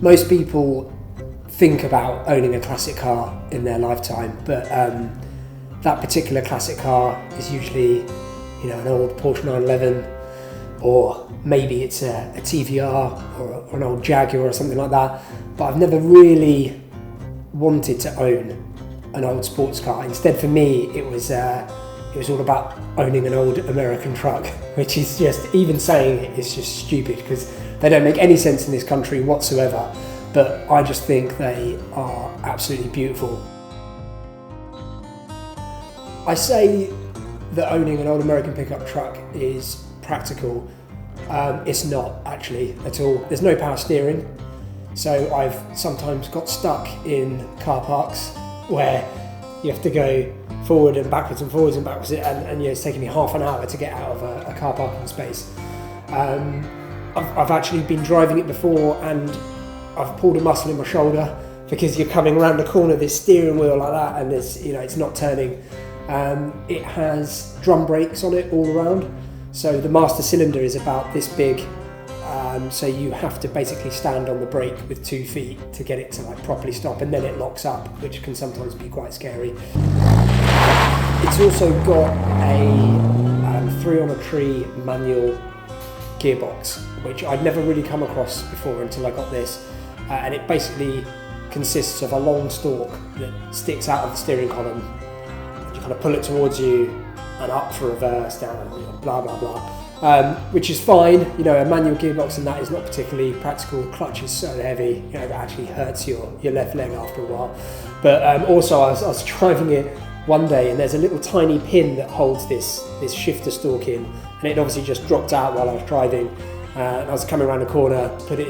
most people think about owning a classic car in their lifetime, but that particular classic car is usually, an old Porsche 911, or maybe it's a TVR or an old Jaguar or something like that. But I've never really wanted to own an old sports car. Instead, for me, it was all about owning an old American truck, which is just, even saying it is just stupid because they don't make any sense in this country whatsoever. But I just think they are absolutely beautiful. I say that owning an old American pickup truck is practical. It's not actually at all. There's no power steering, so I've sometimes got stuck in car parks where you have to go forward and backwards and forwards and backwards, and it's taking me half an hour to get out of a car parking space. I've actually been driving it before and I've pulled a muscle in my shoulder because you're coming around the corner, this steering wheel like that, and it's not turning. It has drum brakes on it all around, so the master cylinder is about this big, so you have to basically stand on the brake with 2 feet to get it to properly stop, and then it locks up, which can sometimes be quite scary. It's also got a 3-on-a-tree manual gearbox, which I'd never really come across before until I got this, and it basically consists of a long stalk that sticks out of the steering column. You kind of pull it towards you and up for reverse, down, blah blah blah, which is fine. A manual gearbox and that is not particularly practical. The clutch is so heavy, it actually hurts your left leg after a while. But also I was driving it one day and there's a little tiny pin that holds this shifter stalk in, and it obviously just dropped out while I was driving. And I was coming around the corner, put it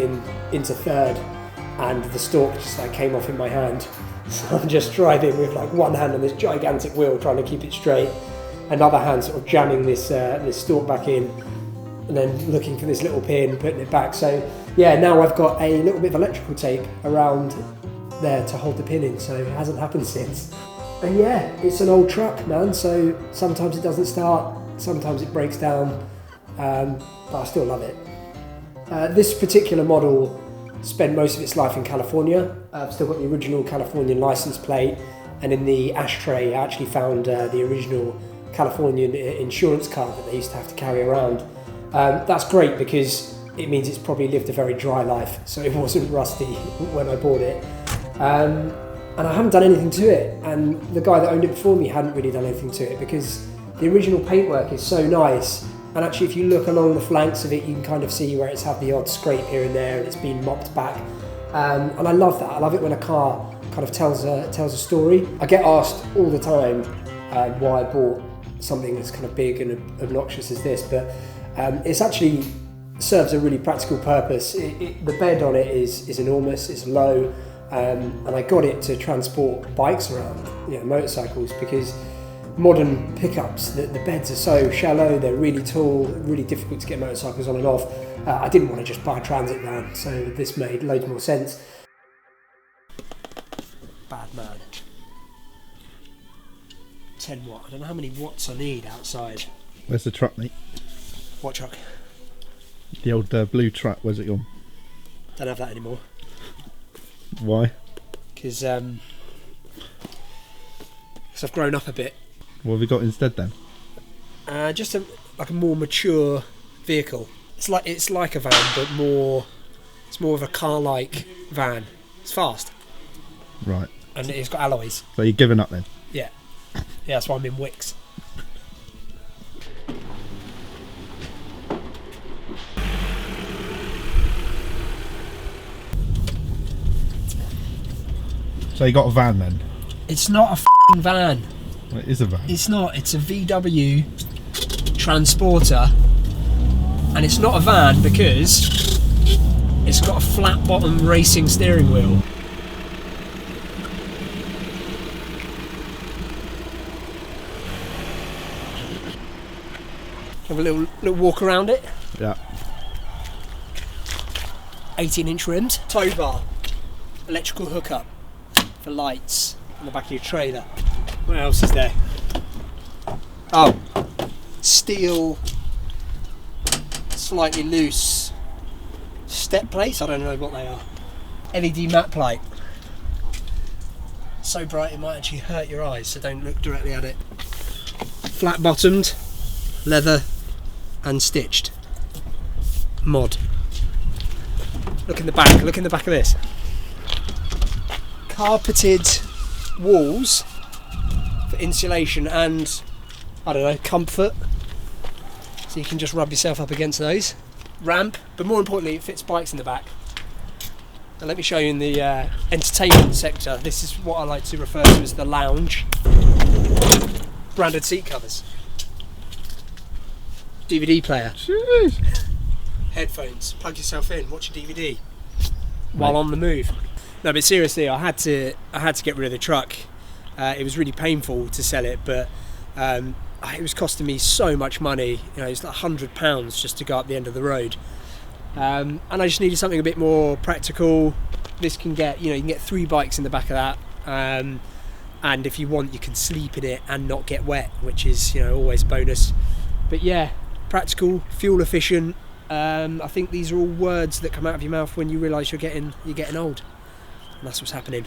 into third, and the stalk just came off in my hand. So I'm just driving with one hand on this gigantic wheel trying to keep it straight, another hand sort of jamming this stalk back in, and then looking for this little pin, putting it back. So yeah, now I've got a little bit of electrical tape around there to hold the pin in, so it hasn't happened since. And yeah, it's an old truck, man, so sometimes it doesn't start, sometimes it breaks down, but I still love it. This particular model spent most of its life in California. I've still got the original Californian license plate, and in the ashtray I actually found the original Californian insurance card that they used to have to carry around. That's great because it means it's probably lived a very dry life, so it wasn't rusty when I bought it. And I haven't done anything to it, and the guy that owned it before me hadn't really done anything to it because the original paintwork is so nice. And actually, if you look along the flanks of it, you can kind of see where it's had the odd scrape here and there, and it's been mopped back. And I love that. I love it when a car kind of tells a story. I get asked all the time why I bought something as kind of big and obnoxious as this, but it's actually serves a really practical purpose. The bed on it is enormous. It's low, and I got it to transport bikes around, motorcycles, because modern pickups, the beds are so shallow, they're really tall, really difficult to get motorcycles on and off. I didn't want to just buy a transit van, so this made loads more sense. Bad man. 10 watt. I don't know how many watts I need outside. Where's the truck, mate? What truck? The old blue truck, where's it gone? Don't have that anymore. Why? Because I've grown up a bit. What have you got instead then? Just a more mature vehicle. It's like a van, but it's more of a car-like van. It's fast. Right. And it's got alloys. So you're giving up then? Yeah. Yeah, that's why I'm in Wicks. So you got a van then? It's not a f***ing van. Well, it is a van. It's not. It's a VW Transporter, and it's not a van because it's got a flat bottom racing steering wheel. Have a little walk around it. Yeah. 18-inch rims, tow bar, electrical hookup for lights on the back of your trailer. What else is there? Oh, steel, slightly loose step plates. I don't know what they are. LED map light. So bright it might actually hurt your eyes, so don't look directly at it. Flat bottomed, leather and stitched. Mod. Look in the back of this. Carpeted walls for insulation and, I don't know, comfort. So you can just rub yourself up against those. Ramp, but more importantly it fits bikes in the back. Now let me show you in the entertainment sector. This is what I like to refer to as the lounge. Branded seat covers. DVD player. Jeez. Headphones. Plug yourself in, watch a DVD while on the move. No, but seriously, I had to get rid of the truck. It was really painful to sell it, but it was costing me so much money. You know, it was like £100 just to go up the end of the road. And I just needed something a bit more practical. This can get, you can get 3 bikes in the back of that, and if you want, you can sleep in it and not get wet, which is, always a bonus. But yeah, practical, fuel efficient. I think these are all words that come out of your mouth when you realise you're getting old, and that's what's happening.